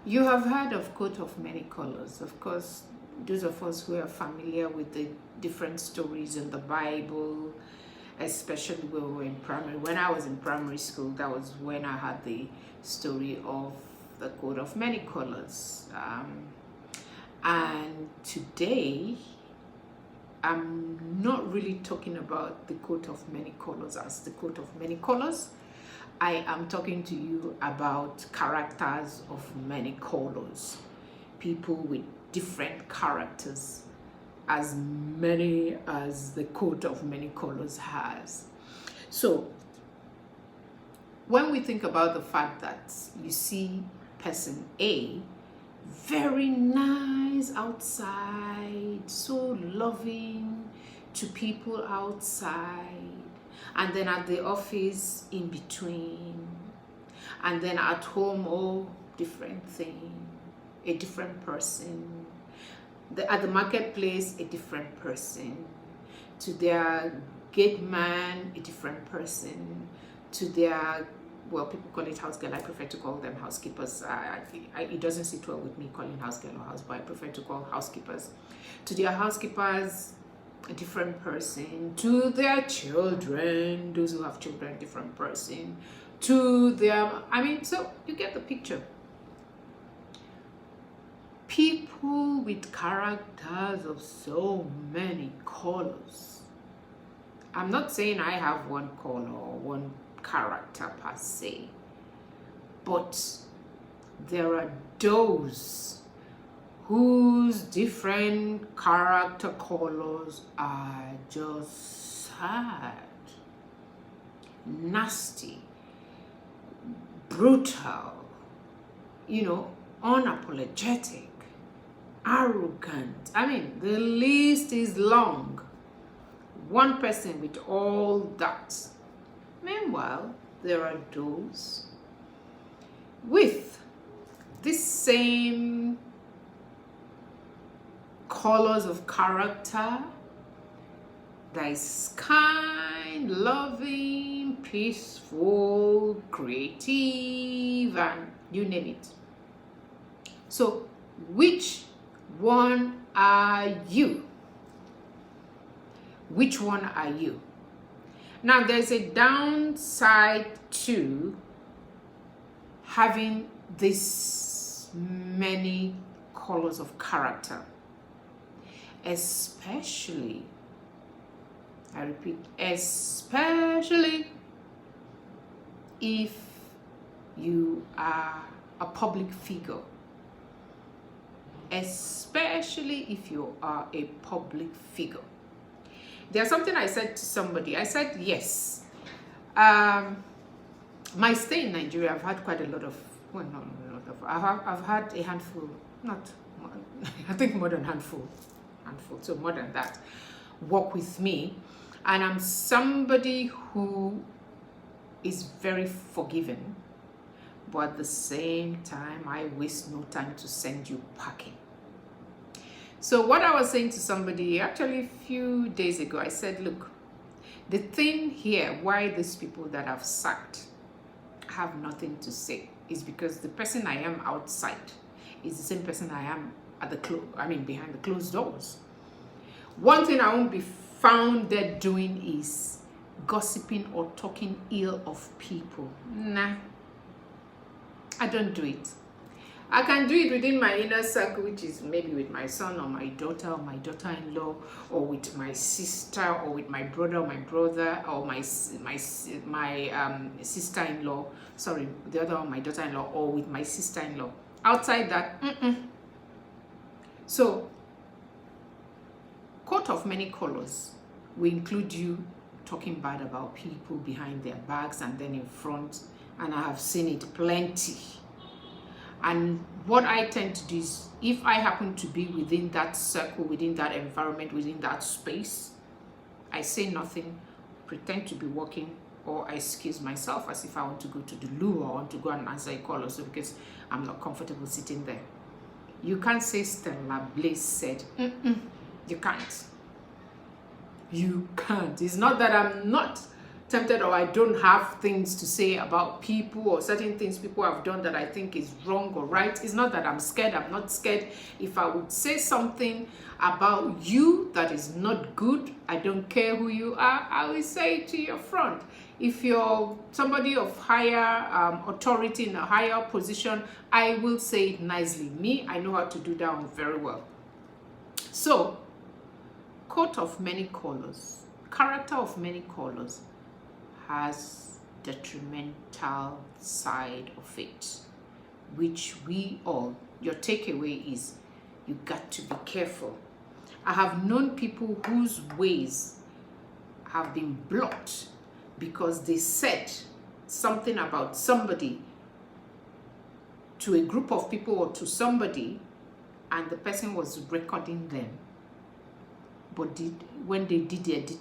You have heard of coat of many colors. Of course, those of us who are familiar with the different stories in the Bible, especially when we were in primary. When I was in primary school, that was when I had the story of the coat of many colors. And today, I'm not really talking about the coat of many colors as the coat of many colors. I am talking to you about characters of many colors, people with different characters, as many as the coat of many colors has. So when we think about the fact that you see person A, very nice outside, so loving to people outside, and then at the office in between, and then at home, oh, different thing, a different person, at the marketplace, a different person, to their gate man, a different person, to their, well, people call it house girl. I prefer to call them housekeepers. It doesn't sit well with me calling house girl or house boy. I prefer to call housekeepers. To their housekeepers, a different person. To their children, those who have children, different person. To their, so you get the picture. People with characters of so many colors. I'm not saying I have one color or one character per se, but there are those whose different character colors are just sad, nasty, brutal, unapologetic, arrogant. The list is long. One person with all that. Meanwhile, there are those with this same colors of character that is kind, loving, peaceful, creative, and you name it. So, which one are you? Which one are you? Now, there's a downside to having this many colors of character, especially, I repeat, especially if you are a public figure. Especially if you are a public figure. There's something I said to somebody. I said, yes, my stay in Nigeria, I've had quite a lot of, well, not a lot of, I've had a handful, not, I think more than handful, so more than that, work with me. And I'm somebody who is very forgiving, but at the same time, I waste no time to send you packing. So what I was saying to somebody actually a few days ago, I said, look, the thing here, why these people that I've sacked have nothing to say is because the person I am outside is the same person I am at behind the closed doors. One thing I won't be found there doing is gossiping or talking ill of people. Nah, I don't do it. I can do it within my inner circle, which is maybe with my son or my daughter-in-law, or with my sister, or with my brother or my sister-in-law. Sorry, the other one, my daughter-in-law, or with my sister-in-law. Outside that, So, coat of many colors will include you talking bad about people behind their backs and then in front, and I have seen it plenty. And what I tend to do is, if I happen to be within that circle, within that environment, within that space, I say nothing, pretend to be working, or I excuse myself as if I want to go to the loo or want to go and answer a call or so, because I'm not comfortable sitting there. You can't say Stella Blaze said. You can't. You can't. It's not that I'm not tempted, or I don't have things to say about people or certain things people have done that I think is wrong or right. It's not that I'm scared. I'm not scared. If I would say something about you that is not good, I don't care who you are, I will say it to your front. If you're somebody of higher authority in a higher position, I will say it nicely. Me, I know how to do that one very well. So, coat of many colors, character of many colors has detrimental side of it, which we all, your takeaway is you got to be careful. I have known people whose ways have been blocked because they said something about somebody to a group of people or to somebody, and the person was recording them. But when they did the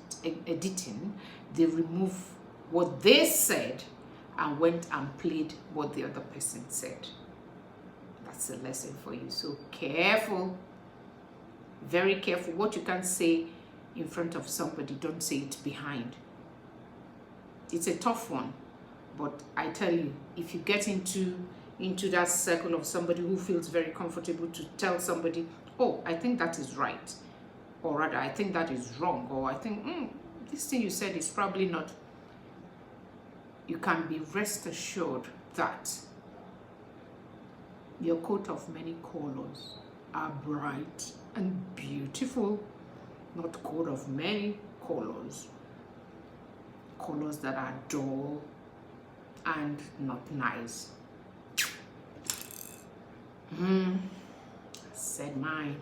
editing, they removed what they said and went and played what the other person said. That's a lesson for you. So careful, very careful. What you can say in front of somebody, don't say it behind. It's a tough one, but I tell you, if you get into that circle of somebody who feels very comfortable to tell somebody, oh, I think that is right, or rather, I think that is wrong, or I think this thing you said is probably not, you can be rest assured that your coat of many colors are bright and beautiful, not coat of many colors, colors that are dull and not nice. Said mine.